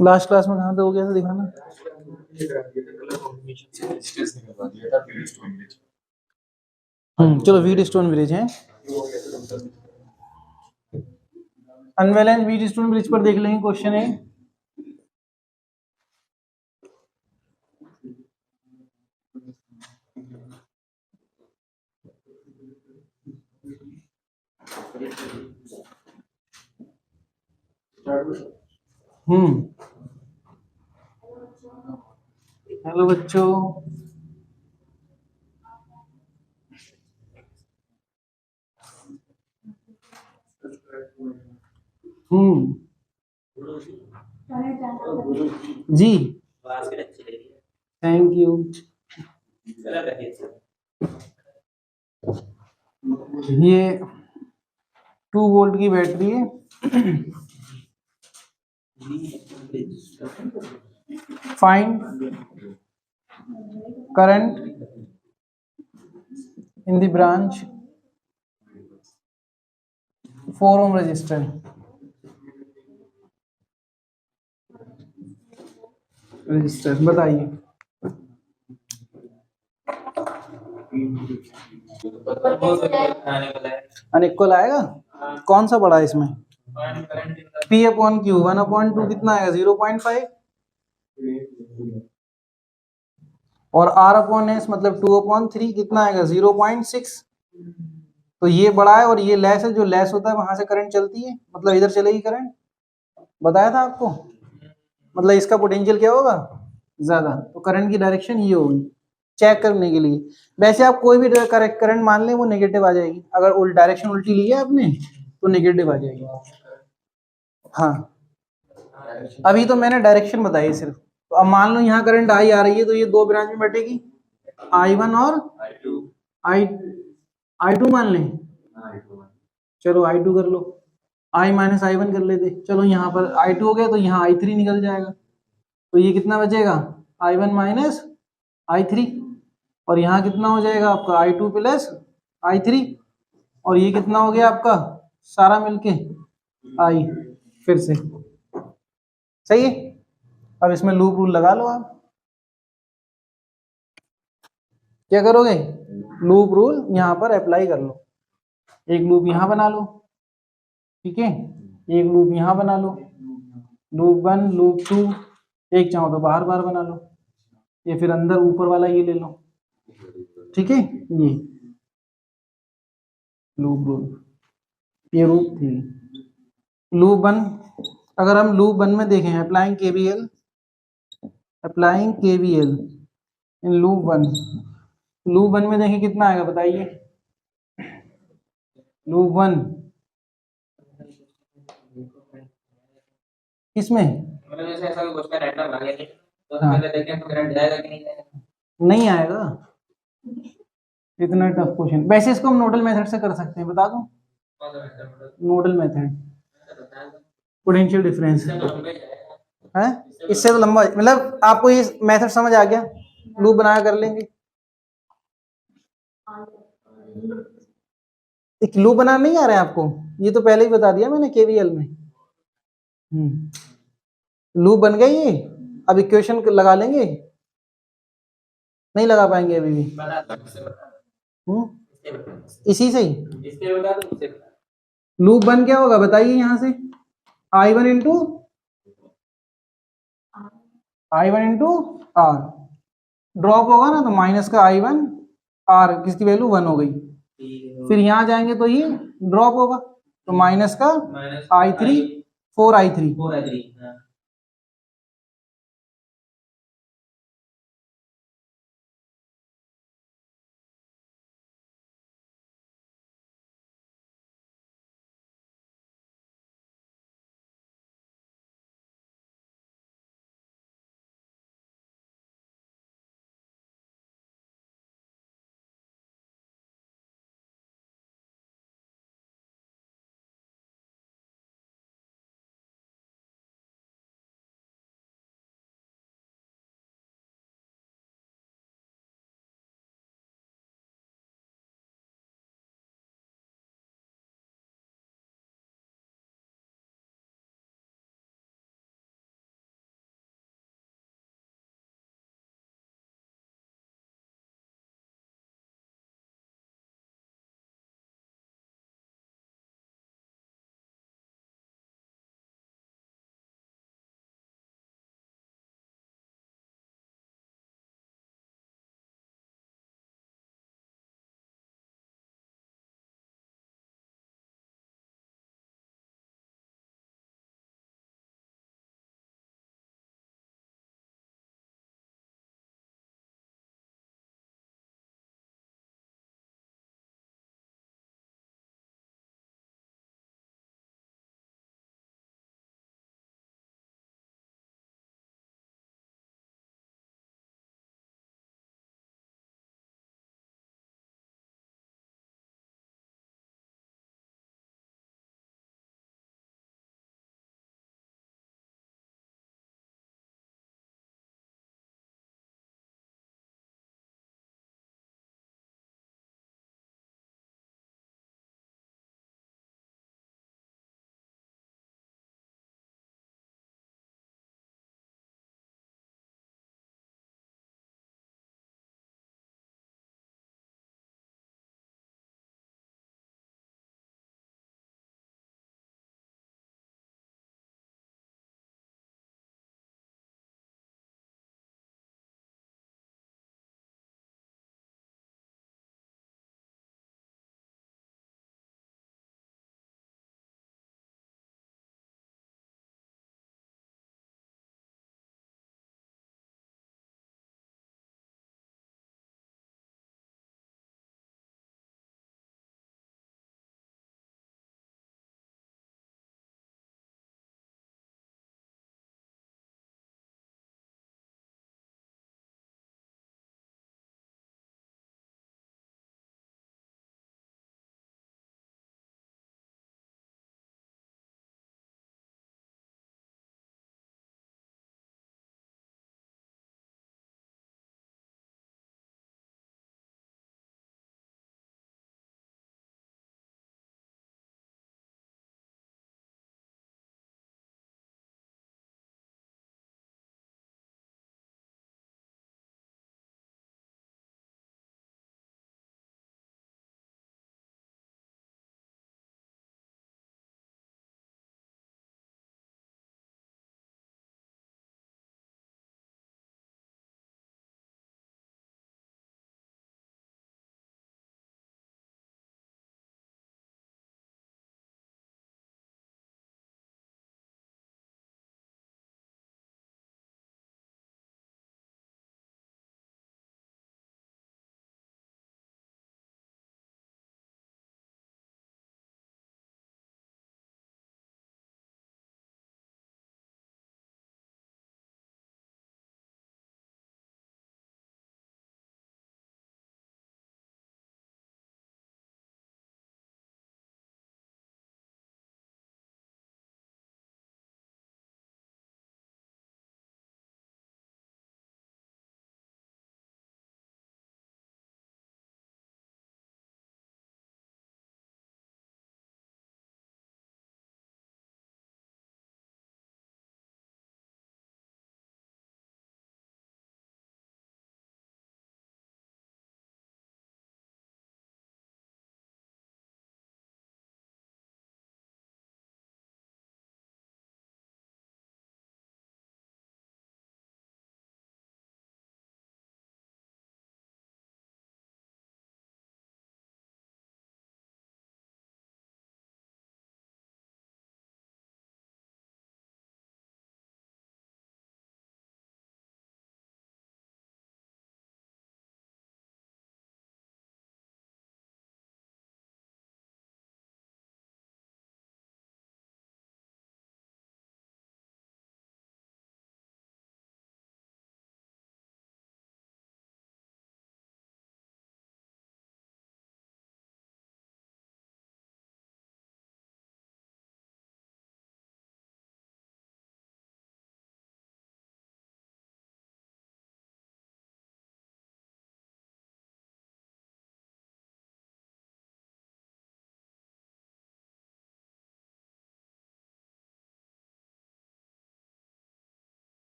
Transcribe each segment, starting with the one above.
Last class में कहाँ पे हो गया था दिखाना। चलो व्हीट स्टोन ब्रिज है, अनबैलेंस व्हीट स्टोन ब्रिज पर देख लेंगे क्वेश्चन है। हेलो बच्चों, जी थैंक यू। ये 2 वोल्ट की बैटरी है, find current in the branch 4 ohm resistor. बताइए। अनइक्वल आएगा, कौन सा बड़ा है इसमें? पी अपॉन क्यू 1/2 कितना आएगा? 0.5, और आर अपॉन एस मतलब 2/3 कितना आएगा? 0.6। तो ये बड़ा है और ये लेस है, जो लेस होता है वहां से करंट चलती है, मतलब इधर चलेगी करंट। बताया था आपको, मतलब इसका पोटेंशियल क्या होगा? ज्यादा, तो करंट की डायरेक्शन ये होगी चेक करने के लिए। वैसे आप कोई भी करंट मान लें वो नेगेटिव आ जाएगी, अगर डायरेक्शन उल्टी ली है आपने तो नेगेटिव आ जाएगी। हाँ, अभी तो मैंने डायरेक्शन बताई सिर्फ। तो अब मान लो यहाँ करंट आई आ रही है, तो ये दो ब्रांच में बटेगी, I1 और आई आई टू मान लें। चलो I2 कर लो, I माइनस I1 कर लेते। चलो यहाँ पर I2 हो गया तो यहाँ I3 निकल जाएगा, तो ये कितना बचेगा? I1 माइनस I3, और यहाँ कितना हो जाएगा आपका? I2 प्लस I3, और ये कितना हो गया आपका सारा मिलके? I। फिर से सही है। अब इसमें लूप रूल लगा लो आप। क्या करोगे? लूप रूल यहाँ पर अप्लाई कर लो। एक लूप यहाँ बना लो, ठीक है, एक लूप यहाँ बना लो, लूप 1 लूप 2, एक चाहो तो बाहर बाहर बना लो, ये फिर अंदर ऊपर वाला ये ले लो, ठीक है। ये लूप रूल, ये रूप थी लूप 1। अगर हम लूप 1 में देखें, अप्लाइंग केवीएल इन लूप 1 में देखें कितना आएगा बताइए? लूप 1 किसमें? ऐसा कोई क्वेश्चन रैंडम आ गया तो पहले देखें तो करंट जाएगा कि नहीं जाएगा? नहीं आएगा, इतना टफ क्वेश्चन। वैसे इसको हम नोडल मेथड से कर सकते हैं, बता दूं? नोडल मेथड, पोटेंशियल डिफरेंस है। इससे तो लंबा, मतलब आपको ये मेथड समझ आ गया, लूप बनाया कर लेंगे। एक लूप बनाना नहीं आ रहा है आपको? ये तो पहले ही बता दिया मैंने केवीएल में। लूप बन गई ये, अब इक्वेशन लगा लेंगे। नहीं लगा पाएंगे अभी भी। इसी से ही लूप बन क्या होगा बताइए? यहाँ से I1 इंटू आर, ड्रॉप होगा ना तो माइनस का I1 आर, किसकी वैल्यू 1 हो गई। फिर यहाँ जाएंगे तो ये ड्रॉप होगा, तो माइनस का I3 4I3।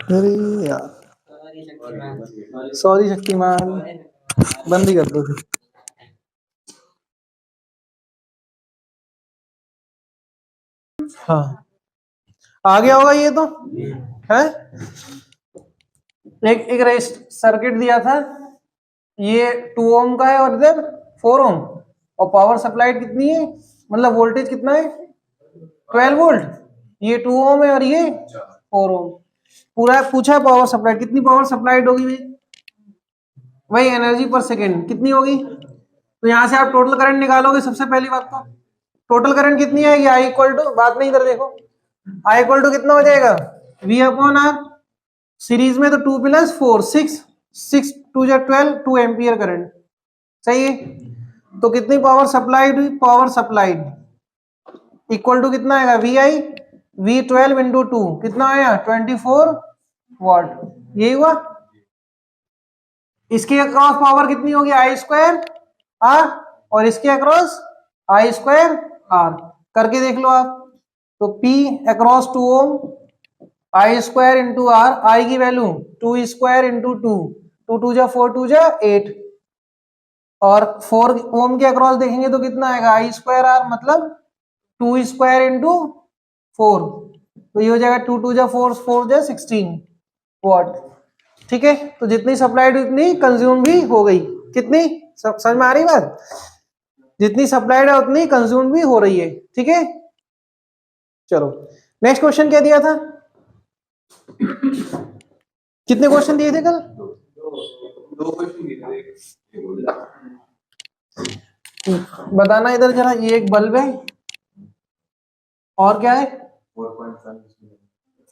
अरे यार, सॉरी शक्तिमान, बंद ही कर दो फिर। हाँ, आ गया होगा ये तो है। एक रेस्ट सर्किट दिया था, ये 2 ओम का है और इधर 4 ओम, और पावर सप्लाइड कितनी है, मतलब वोल्टेज कितना है 12 वोल्ट, ये 2 ओम है और ये 4 ओम। पूरा पूछा है पावर सप्लाइड, कितनी पावर सप्लाइड होगी भाई, वही एनर्जी पर सेकेंड कितनी होगी। तो यहां से आप टोटल करंट निकालोगे, सबसे पहली बात तो टोटल करंट कितनी आएगी, आई इक्वल टू, बात नहीं इधर देखो, आई इक्वल टू कितना हो जाएगा वी अपॉन आर, सीरीज में तो 2 प्लस 4 6, 6 2 जा 12, 2 एम्पियर करंट, सही है। तो कितनी पावर सप्लाइड हुई, पावर सप्लाइड इक्वल टू कितना आएगा वी आई, वी 12 इंटू 2 कितना आया 24 वॉट, यही हुआ। इसके अक्रॉस पावर कितनी होगी आई स्क्वायर आर, और इसके अक्रॉस आई स्क्वायर आर, करके देख लो आप। तो P across 2 ohm, I square into R, I की वैल्यू 2 स्क्वायर इंटू 2, 2 2 जा 4 2 जा 8, और 4 ओम के अक्रॉस देखेंगे तो कितना आएगा आई स्क्वायर आर, मतलब 2 स्क्वायर इंटू 4, तो ये हो जाएगा 2 2 जा 4 4 जा 16 वॉट। ठीक है, तो जितनी सप्लाइड उतनी कंज्यूम भी हो गई, कितनी समझ में आ रही बात, जितनी सप्लाइड है उतनी कंज्यूम भी हो रही है। ठीक है, चलो नेक्स्ट क्वेश्चन क्या दिया था, कितने क्वेश्चन दिए थे कल, दो क्वेश्चन दिए थे। बताना इधर जरा, ये एक बल्ब है और क्या है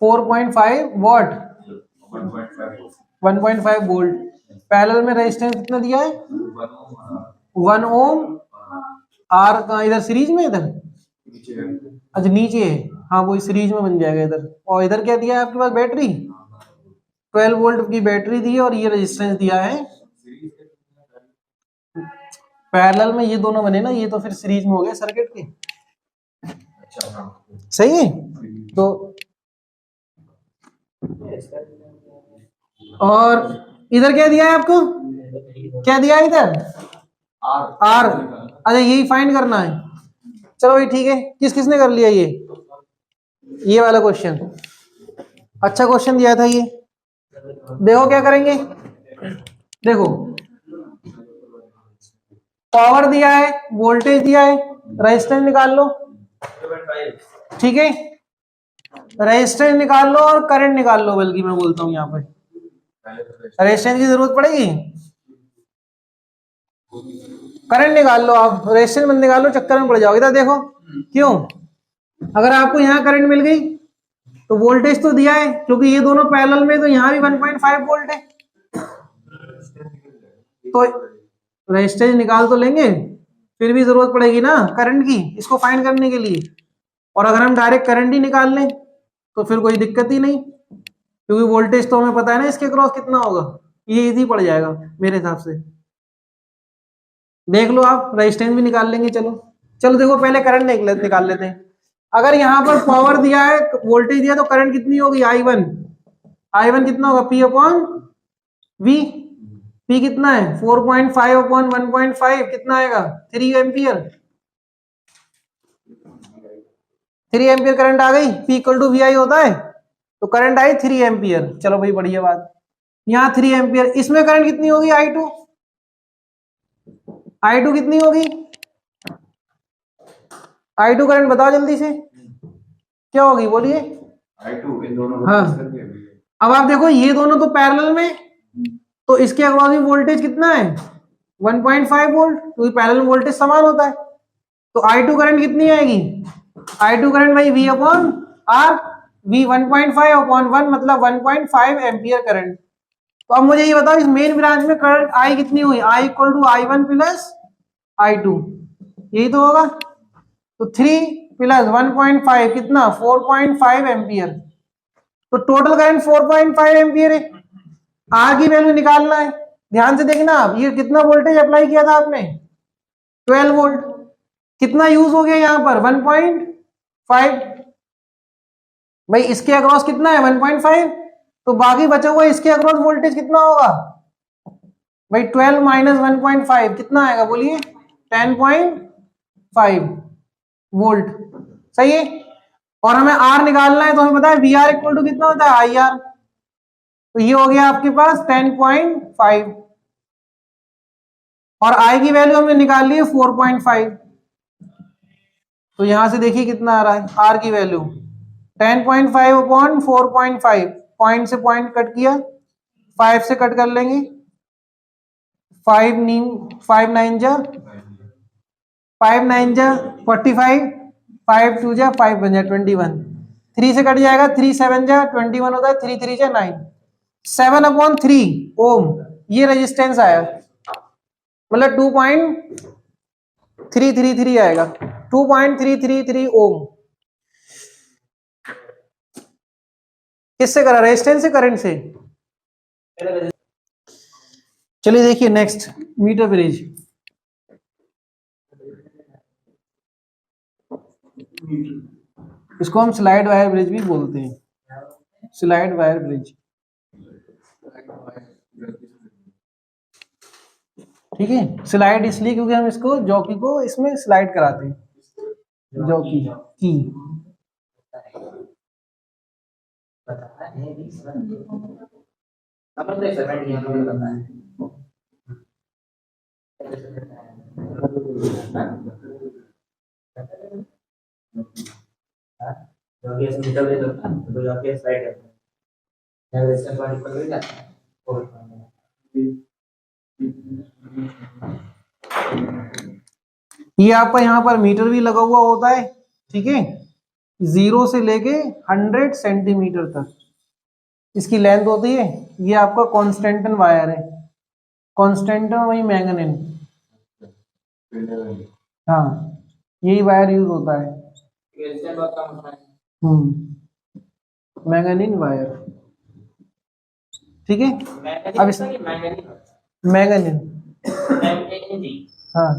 4.5 वॉट, 1.5 वोल्ट, पैरेलल में रेजिस्टेंस कितना दिया है 1 ओम, आर का इधर सीरीज में, इधर अच्छा नीचे है, हाँ वो सीरीज में बन जाएगा इधर, और इधर क्या दिया है आपके पास बैटरी 12 वोल्ट की बैटरी दी है, और ये रेजिस्टेंस दिया है, पैरेलल में ये दोनों बने ना, ये तो फिर सीरीज में हो गया सर्किट के, सही है। तो और इधर क्या दिया है आपको, क्या दिया है इधर आर, अच्छा यही फाइंड करना है, चलो भाई ठीक है। किस किसने कर लिया ये वाला क्वेश्चन, अच्छा क्वेश्चन दिया था ये, देखो क्या करेंगे, देखो पावर दिया है, वोल्टेज दिया है, रेजिस्टेंस निकाल लो, ठीक है, रेजिस्टेंस निकाल लो और करंट निकाल लो, बल्कि मैं बोलता हूँ यहाँ पे रेजिस्टेंस की जरूरत पड़ेगी, करंट निकाल लो, आप रेजिस्टेंस मत निकालो, चक्कर में पड़ जाओगे। इधर देखो क्यों, अगर आपको यहाँ करंट मिल गई तो वोल्टेज तो दिया है, क्योंकि ये दोनों पैरेलल में, तो यहाँ भी 1.5 वोल्ट है, तो रेजिस्टेंस निकाल तो लेंगे, फिर भी जरूरत पड़ेगी ना करंट की इसको फाइंड करने के लिए, और अगर हम डायरेक्ट करंट ही निकाल लें तो फिर कोई दिक्कत ही नहीं, क्योंकि वोल्टेज तो हमें पता है ना इसके क्रॉस कितना होगा, ये इजी पड़ जाएगा मेरे हिसाब से। देख लो आप, रेजिस्टेंस भी निकाल लेंगे, चलो चलो देखो पहले करंट निकाल लेते हैं। अगर यहाँ पर पावर दिया है, वोल्टेज दिया, तो करंट कितनी होगी I1, I1 कितना होगा P अपॉन V, P कितना है 4.5 अपॉन 1.5 कितना आएगा 3 एम्पियर, 3 एम्पियर करंट आ गई, P इक्वल टू VI होता है, तो करंट आई 3 एम्पियर, चलो भाई बढ़िया बात, यहाँ 3 एम्पियर, इसमें करंट कितनी होगी I2, I2 कितनी होगी, I2 करंट बताओ जल्दी से क्या होगी, बोलिए I2 इन दोनों हाँ, अब आप देखो ये दोनों तो पैरेलल में, तो इसके अक्रॉस भी वोल्टेज कितना है 1.5 वोल्ट, क्योंकि पैरेलल वोल्टेज समान होता है, तो I2 करंट कितनी आएगी, I2 करंट भाई V upon R, V 1.5 upon 1 मतलब 1.5 एम्पियर करंट। तो अब मुझे ये बताओ, इस मेन ब्रांच में करंट I कितनी हुई, I equal to I1 plus I2, यही तो होगा, तो 3 प्लस 1.5 कितना 4.5 एम्पियर, तो टोटल करंट 4.5 एम्पियर है, आर की वैल्यू निकालना है, ध्यान से देखना आप, ये कितना वोल्टेज अप्लाई किया था आपने 12 वोल्ट, कितना यूज हो गया यहाँ पर 1.5, भाई इसके अक्रॉस कितना है 1.5, तो बाकी बचा हुआ इसके अक्रॉस वोल्टेज कितना होगा भाई 12 माइनस 1.5 कितना आएगा बोलिए 10.5 वोल्ट। सही है। और हमें आर निकालना है तो हमें पता है वी आर इक्वल टू कितना होता है आई आर। तो ये हो गया आपके पास 10.5 और आई की वैल्यू हमने निकाल ली है 4.5। तो यहां से देखिए कितना आ रहा है आर की वैल्यू 10.5 अपॉन 4.5। पॉइंट से पॉइंट कट किया 5 से कट कर लेंगे 5 9 जा 45 5 2 जा 5 बन जा 21 3 से कट जाएगा 3 7 जा 21 होता है 3 3 जा 9 7/3 ओम ये रेजिस्टेंस आया मतलब 2.333 आएगा 2.333 ओम। किससे करा रेजिस्टेंस से करंट से। चलिए देखिए नेक्स्ट मीटर ब्रिज। इसको हम स्लाइड वायर ब्रिज भी बोलते हैं स्लाइड वायर ब्रिज। ठीक है स्लाइड इसलिए क्योंकि हम इसको जॉकी को इसमें स्लाइड कराते हैं जॉकी की। ये आपका यहाँ पर मीटर भी लगा हुआ होता है। ठीक है 0 से लेके 100 सेंटीमीटर तक इसकी लेंथ होती है। ये आपका कॉन्स्टेंटन वायर है कॉन्स्टेंटन वही मैंगनीन। हाँ यही वायर यूज होता है मैंगनीन वायर। ठीक है अब इस मैंगनीन हाँ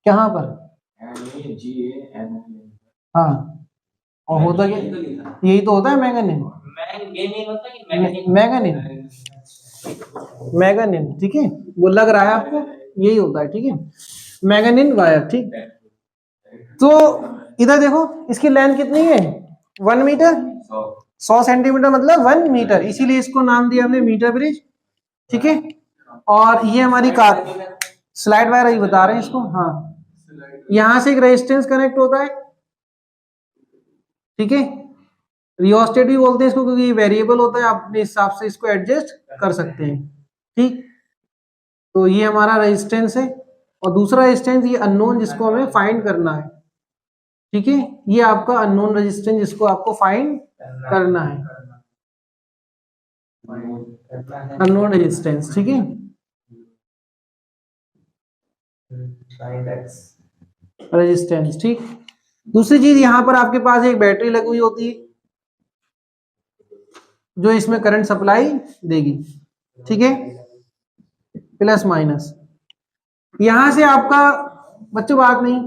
कहाँ पर हाँ और होता क्या यही तो होता है मैंगनीन मैंगनीन मैंगनीन। ठीक है वो लग रहा है आपको यही होता है। ठीक है मैंगनीन वायर। ठीक तो इधर देखो इसकी लेंथ कितनी है 1 मीटर 100 सेंटीमीटर मतलब 1 मीटर इसीलिए इसको नाम दिया हमने मीटर ब्रिज। ठीक है और ये हमारी कार स्लाइड वायर ही बता रहे हैं इसको। हाँ यहां से एक रेजिस्टेंस कनेक्ट होता है। ठीक है रियोस्टेट भी बोलते हैं इसको क्योंकि ये वेरिएबल होता है आप अपने हिसाब से इसको एडजस्ट कर सकते हैं। ठीक तो ये हमारा रेजिस्टेंस है और दूसरा रेजिस्टेंस ये अननोन जिसको हमें फाइंड करना है। ठीक है ये आपका अननोन रेजिस्टेंस जिसको आपको फाइंड करना है अननोन रेजिस्टेंस। ठीक है रेजिस्टेंस। ठीक दूसरी चीज यहाँ पर आपके पास एक बैटरी लगी हुई होती है जो इसमें करंट सप्लाई देगी। ठीक है प्लस माइनस। यहां से आपका बच्चों बात नहीं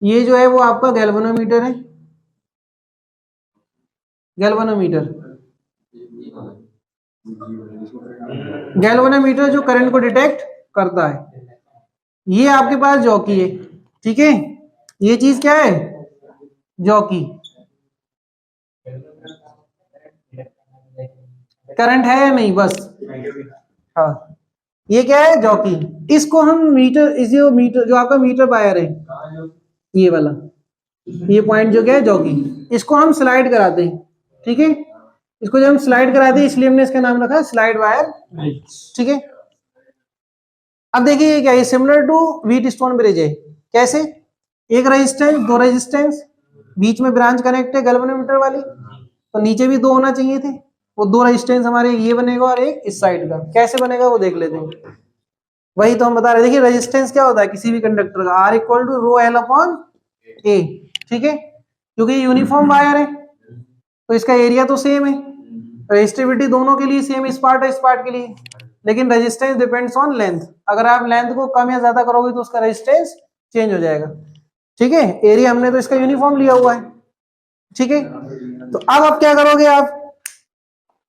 ये जो है वो आपका गैल्वेनोमीटर है गैल्वेनोमीटर गैल्वेनोमीटर जो करंट को डिटेक्ट करता है। ये आपके पास जॉकी है। ठीक है ये चीज क्या है जॉकी करंट है या नहीं बस। हाँ ये क्या है जॉकी। इसको हम मीटर इस जो मीटर जो आपका मीटर वायर है ये वाला ये पॉइंट जो क्या है जॉकी इसको हम स्लाइड कराते हैं। ठीक है इसको जब हम स्लाइड कराते हैं इसलिए हमने इसका नाम रखा स्लाइड वायर। ठीक है अब देखिए ये क्या है similar to Wheatstone bridge है। कैसे एक रेजिस्टेंस दो रेजिस्टेंस बीच में ब्रांच कनेक्ट है गैल्वेनोमीटर वाली तो नीचे भी दो होना चाहिए थे। वो दो रेजिस्टेंस हमारे ये बनेगा और एक इस साइड का कैसे बनेगा वो देख लेते हैं। वही तो हम बता रहे देखिए रेजिस्टेंस क्या होता है किसी भी कंडक्टर का R equal to rho L upon A. ठीक है क्योंकि ये यूनिफॉर्म वायर है तो इसका एरिया तो सेम है रेजिस्टिविटी दोनों के लिए सेम इस पार्ट और इस पार्ट के लिए लेकिन रेजिस्टेंस डिपेंड्स ऑन लेंथ। अगर आप लेंथ को कम या ज्यादा करोगे तो उसका रेजिस्टेंस चेंज हो जाएगा। ठीक है, एरिया हमने तो इसका यूनिफॉर्म लिया हुआ है। ठीक है, तो अब आप क्या करोगे, आप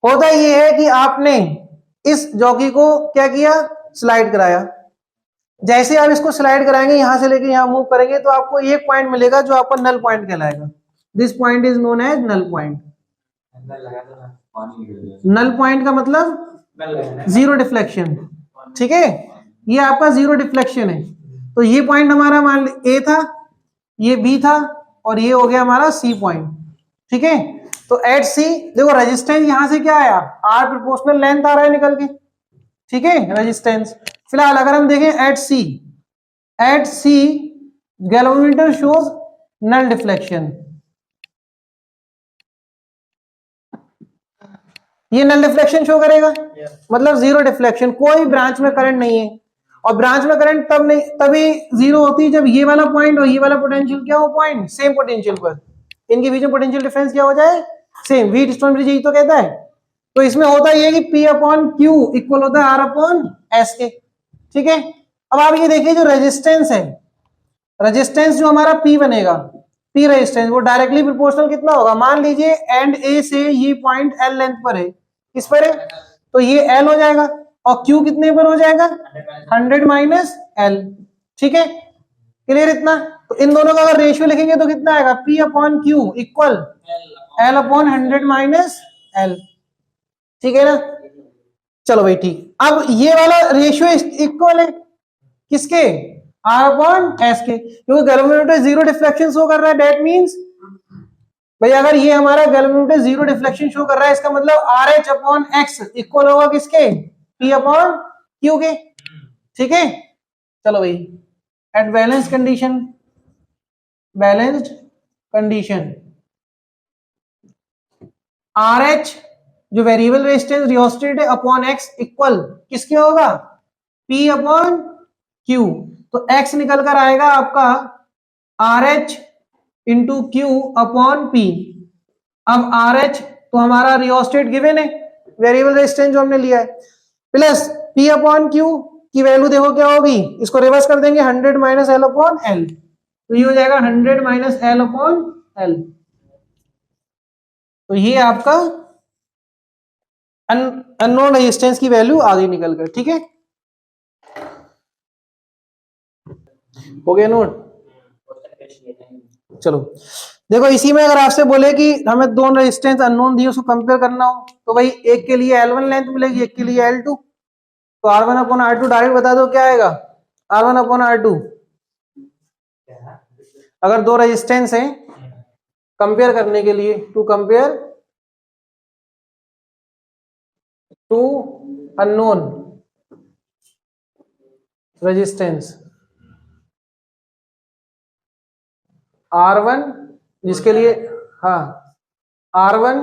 होता ये है कि आपने इस जॉकी को क्या किया, स्लाइड कराया। जैसे आप इसको स्लाइड कराएंगे, यहां से लेके यहां मूव करेंगे, तो आपको एक पॉइंट मिलेगा जो आपका नल पॉइंट कहलाएगा। This point is known as null point. Null point का मतलब जीरो डिफ्लेक्शन। ठीक है, ये आपका जीरो डिफ्लेक्शन है। तो ये पॉइंट हमारा मान ए था, ये बी था, और ये हो गया हमारा सी पॉइंट। ठीक है, तो एट सी देखो रेजिस्टेंस यहां से क्या आया, आर प्रोपोर्शनल लेंथ आ रहा है निकल के। ठीक है, रेजिस्टेंस फिलहाल अगर हम देखें एट सी गैल्वेनोमीटर शोज नल डिफ्लेक्शन। ये नल डिफ्लेक्शन शो करेगा, मतलब जीरो डिफ्लेक्शन, कोई ब्रांच में करंट नहीं है। और ब्रांच में करंट तब नहीं, तभी जीरो होती है जब ये वाला पॉइंट और ये वाला पोटेंशियल क्या हो, पॉइंट सेम पोटेंशियल पर, इनके बीच में पोटेंशियल डिफरेंस क्या हो जाए, सेम। व्हीटस्टोन ब्रिज यही तो कहता है। तो इसमें होता ये कि P अपॉन क्यू इक्वल होता है R अपॉन एस के। ठीक है, अब आप ये देखिए जो रेजिस्टेंस है, रेजिस्टेंस जो हमारा P बनेगा, P रेजिस्टेंस, वो डायरेक्टली प्रोपोर्शनल कितना होगा, मान लीजिए एंड ए से ये पॉइंट L लेंथ पर है, किस पर है, तो ये L हो जाएगा, और Q कितने पर हो जाएगा, 100 माइनस L। ठीक है, क्लियर इतना। तो इन दोनों का अगर रेशियो लिखेंगे तो कितना आएगा, P upon Q equal L upon 100 minus L। ठीक है ना, चलो भाई ठीक। अब ये वाला रेशियो इक्वल है किसके, R अपॉन S के, क्योंकि गैल्वेनोमीटर जीरो डिफ्लेक्शन शो कर रहा है। दैट मींस भाई अगर ये हमारा गैल्वेनोमीटर जीरो डिफ्लेक्शन शो कर रहा है, इसका मतलब RH अपॉन X इक्वल होगा किसके, P अपॉन Q के। ठीक है, चलो भाई at balance condition, balanced condition RH जो वेरिएबल रेजिस्टेंस रियोस्टेट है अपॉन X इक्वल किसके होगा, P अपॉन Q। तो X निकल कर आएगा आपका RH into Q upon P। अब RH तो हमारा रियोस्टेट गिवन है, वेरिएबल रेजिस्टेंस जो हमने लिया है, प्लस P अपॉन Q की वैल्यू देखो क्या होगी, इसको रिवर्स कर देंगे 100 माइनस L अपॉन L, तो ये हो जाएगा 100 माइनस L अपॉन L। तो ये आपका अननोन रेजिस्टेंस की वैल्यू आ गई निकल कर। ठीक है, हो गया नोट। चलो देखो, इसी में अगर आपसे बोले कि हमें दोनों रेजिस्टेंस अननोन दिए, उसको कंपेयर करना हो, तो भाई एक के लिए L1 लेंथ मिलेगी, एक के लिए L2, तो R1 अपॉन R2 डायरेक्ट बता दो क्या आएगा, R1 अपॉन R2। अगर दो रेजिस्टेंस है कंपेयर करने के लिए, to compare two unknown resistance, R1 जिसके लिए, हाँ R1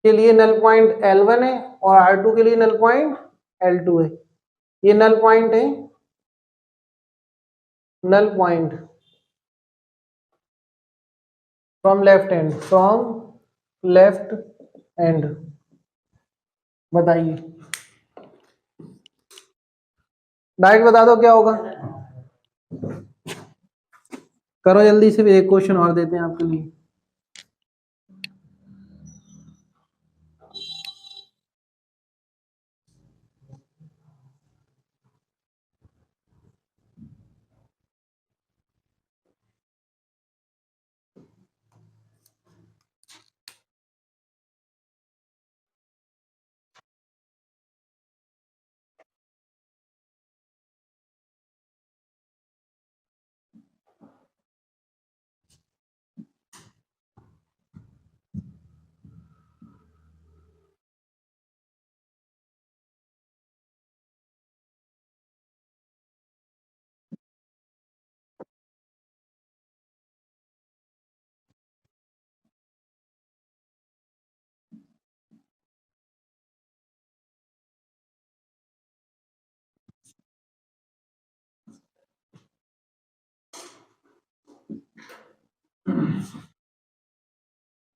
के लिए नल पॉइंट L1 है और R2 के लिए नल पॉइंट L2 है। ये नल पॉइंट है, null point from left hand, from left hand. बताइए, डायरेक्ट बता दो क्या होगा, करो जल्दी से, एक क्वेश्चन और देते हैं आपके लिए।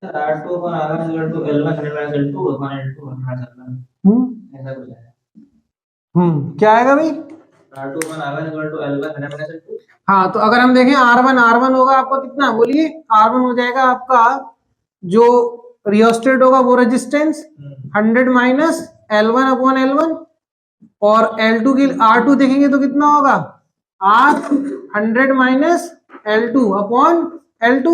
R2 upon R1 is equal to L1 100 minus L2 upon L2 100 minus L1 ऐसा कुछ है। क्या आएगा भाई, R2 upon R1 is equal to L1 100 minus L2. हाँ, तो अगर हम देखें R1 होगा आपका कितना, बोलिए। R1 हो जाएगा आपका जो रियोस्टेट होगा वो resistance 100 minus L1 upon L1, और L2 की R2 देखेंगे तो कितना होगा, R 100 minus L2 upon L2।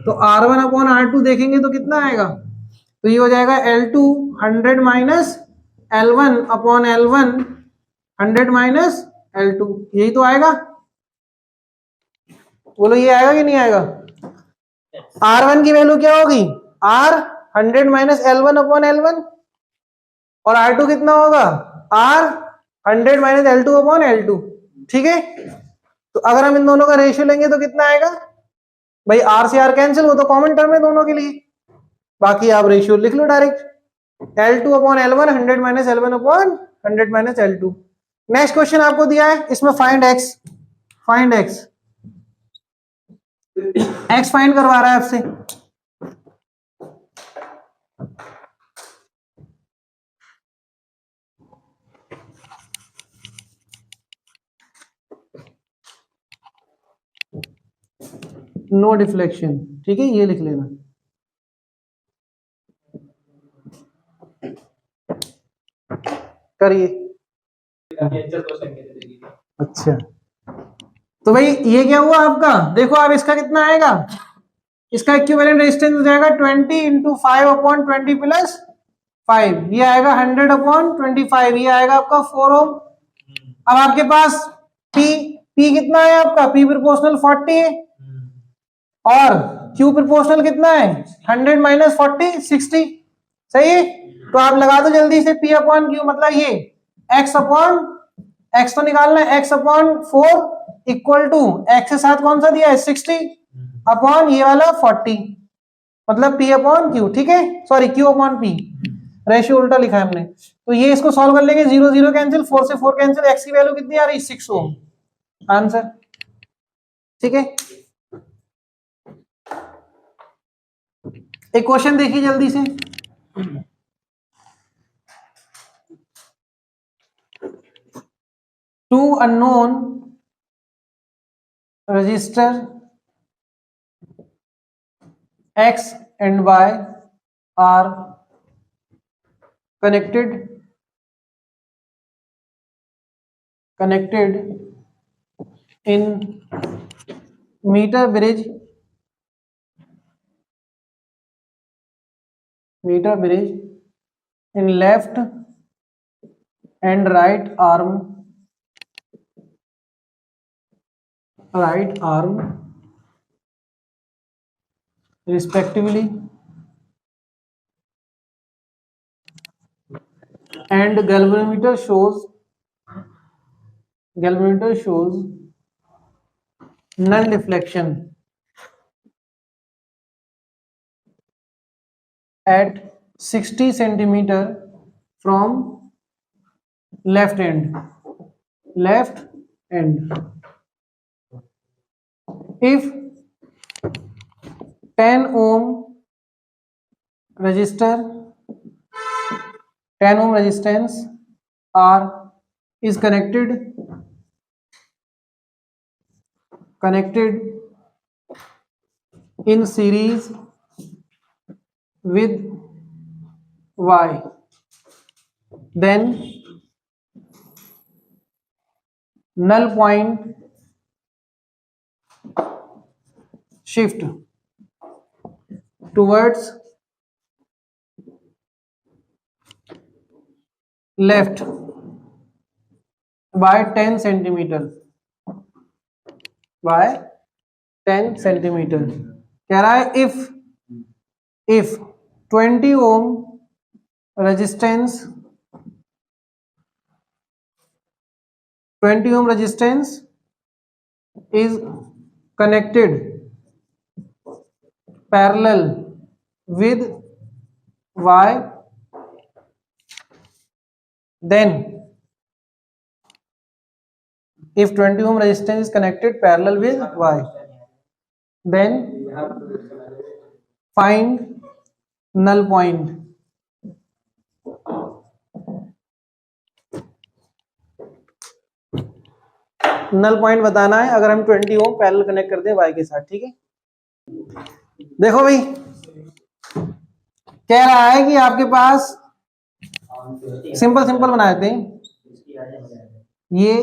तो R1 अपॉन R2 देखेंगे तो कितना आएगा, तो ये हो जाएगा L2 100 minus L1 upon L1 100 minus L2, यही तो आएगा। बोलो ये आएगा कि नहीं आएगा। R1 की वैल्यू क्या होगी, R 100 minus L1 upon L1, और R2 कितना होगा, R 100 minus L2 upon L2। ठीक है, तो अगर हम इन दोनों का रेशियो लेंगे तो कितना आएगा भाई, R से R कैंसिल, वो तो कॉमन टर्म है दोनों के लिए, बाकी आप रेशियो लिख लो direct, L2 upon L1 100 minus L1 upon 100 minus L2। Next question आपको दिया है, इसमें find x, find x, x find करवा रहा है आपसे। नो डिफ्लेक्शन, ठीक है, ये लिख लेना। करिए। अच्छा, तो भाई ये क्या हुआ आपका, देखो आप इसका कितना आएगा, इसका इक्विवेलेंट रेजिस्टेंस हो जाएगा 20 इंटू 5 अपॉन 20 प्लस 5, ये आएगा 100 अपॉन 25, ये आएगा आपका 4 ओम। अब आपके पास P कितना है आपका, P प्रोपोर्शनल 40 है, और Q प्रोपोर्शनल कितना है 100 माइनस 40 60, सही है। तो आप लगा दो जल्दी से P अपॉन Q, मतलब ये x अपॉन x तो निकालना है, x upon 4 equal to x के साथ कौन सा दिया है 60 अपॉन ये वाला 40, मतलब P अपॉन Q, ठीक है, sorry Q upon P, ratio उल्टा लिखा है हमने। तो ये इसको सॉल्व कर लेंगे, 0 0 कैंसिल, 4 से 4 कैंसिल, x की वैल्यू कितनी आ रही, 6 ओम आंसर, ठीक है। एक क्वेश्चन देखिए जल्दी से, two unknown resistor x and y are connected in meter bridge in left and right arm respectively, and galvanometer shows null deflection at 60 centimeter from left end. If 10 ohm resistance R is connected in series with Y, then null point shift towards left by 10 centimeter, कह रहा है if 20 ohm resistance is connected parallel with Y, then if 20 ohm resistance is connected parallel with Y, then find null point. Null point बताना है अगर हम 20 ओम parallel connect कर दें Y के साथ, ठीक है। देखो भाई कह रहा है कि आपके पास सिंपल बना देते हैं, ये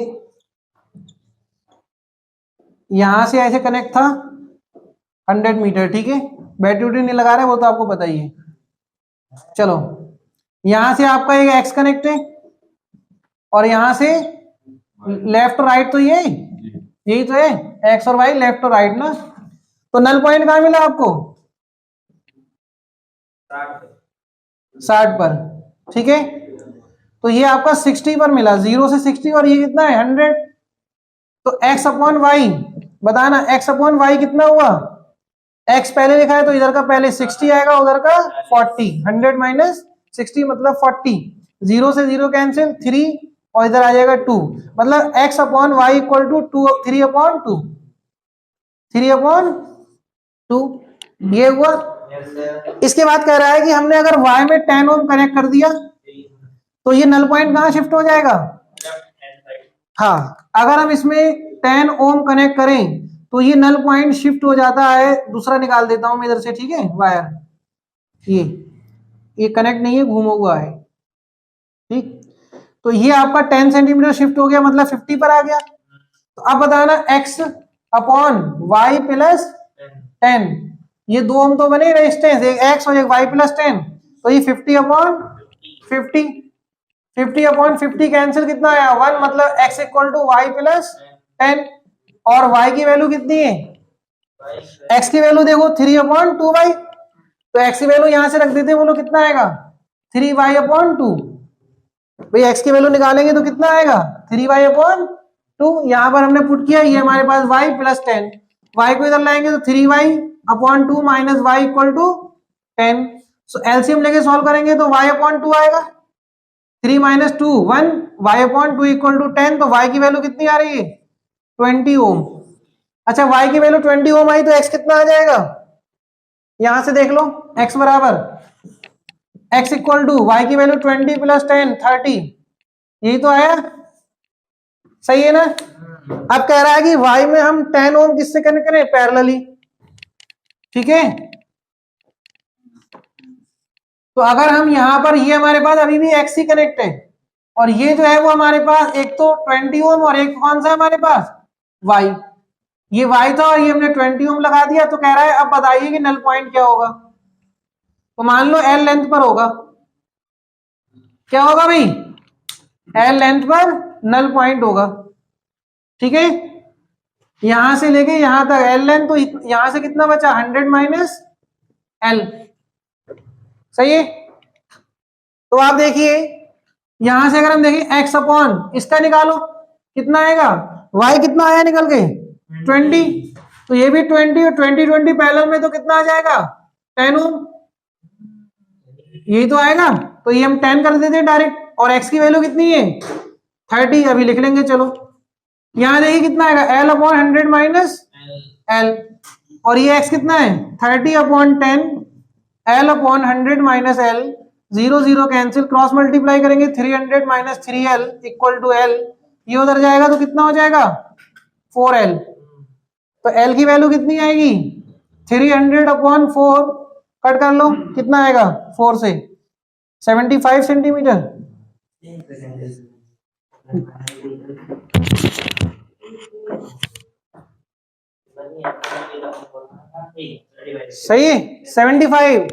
यहां से ऐसे कनेक्ट था 100 मीटर, ठीक है। बैटरी नहीं लगा रहे वो तो आपको पता ही है। चलो यहां से आपका एक एक्स कनेक्ट है और यहां से लेफ्ट और राइट, तो यही तो है एक्स और वाई, लेफ्ट और राइट ना। तो नल पॉइंट कहां मिला आपको? 60 पर, ठीक है। तो ये आपका 60 पर मिला, 0 से 60, और ये कितना है 100। तो x अपॉन वाई बताना, x अपॉन वाई कितना हुआ? x पहले लिखा है तो इधर का पहले 60 आएगा, उधर का 40, 100 माइनस 60 मतलब 40, 0 से 0 कैंसिल, 3 और इधर आ जाएगा 2, मतलब x upon Y equal to 3 upon 2, 3 upon 2, ये हुआ। इसके बाद कह रहा है कि हमने अगर y में 10 ओम कनेक्ट कर दिया तो ये नल पॉइंट कहां शिफ्ट हो जाएगा? हाँ, अगर हम इसमें 10 ओम कनेक्ट करें तो ये नल पॉइंट शिफ्ट हो जाता है। दूसरा निकाल देता हूं मैं इधर से, ठीक है। वायर ये कनेक्ट नहीं है, घूमा हुआ है, ठीक। तो ये आपका 10 सेंटीमीटर शिफ्ट हो गया, मतलब 50 पर आ गया। तो अब बताना x अपॉन वाई प्लस 10, ये 2 ओम तो बने रेजिस्टेंस, एक x और एक y प्लस 10, तो ये 50 अपॉन 50, 50 अपॉन 50 कैंसिल, कितना आया 1, मतलब x equal to Y plus 10, और y की वैल्यू कितनी है? x की वैल्यू देखो 3 अपॉन 2y, तो x की वैल्यू यहां से रख देते, बोलो कितना आएगा 3y अपॉन 2। भाई x की वैल्यू निकालेंगे तो कितना आएगा 3y अपॉन 2, यहां पर हमने पुट किया, ये हमारे पास y प्लस 10, y को इधर लाएंगे तो 3y upon 2 minus Y equal to 10। So LCM लेके सॉल्व करेंगे तो y अपॉन 2 आएगा, 3 minus 2 1, y upon 2 equal to 10, तो y की वैल्यू कितनी आ रही है 20 ओम। अच्छा y की वैल्यू 20 ओम आई तो x कितना आ जाएगा? यहां से देख लो, x बराबर x इक्वल टू y की वैल्यू 20 प्लस 10 30, यही तो आया, सही है ना। अब कह रहा है कि y में हम 10 ओम किससे कनेक्ट करें? पैरेलली, ठीक है। तो अगर हम यहां पर, ये हमारे पास अभी भी x ही कनेक्ट है, और ये जो है वो हमारे पास एक तो 20 ओम और एक कौन सा हमारे पास y, ये y था और ये हमने 20 ओम लगा दिया। तो कह रहा है अब बताइए कि नल पॉइंट क्या होगा। तो मान लो l लेंथ पर होगा, क्या होगा भाई? l लेंथ पर नल पॉइंट होगा, ठीक है। यहां से लेके यहां तक l लेंथ, तो यहां से कितना बचा 100 माइनस l, सही है। तो आप देखिए यहां से अगर हम देखें x अपॉन इसका निकालो, कितना आएगा? y कितना आया निकल के 20, तो ये भी 20 और 20 पैरेलल में, तो कितना आ जाएगा 10 ओम, यही तो आएगा। तो ये हम 10 कर देते हैं डायरेक्ट, और x की वैल्यू कितनी है 30, अभी लिख लेंगे। चलो यहां देखिए कितना आएगा l अपॉन 100 माइनस l, और ये x कितना है 30 upon 10, l upon 100 minus l, 0 0 cancel, cross multiply करेंगे 300 minus 3l equal to l, ये उधर जाएगा तो कितना हो जाएगा 4l। तो l की वैल्यू कितनी आएगी 300 अपॉन 4, कट कर लो कितना आएगा 4 से 75 सेंटीमीटर। सही है 75,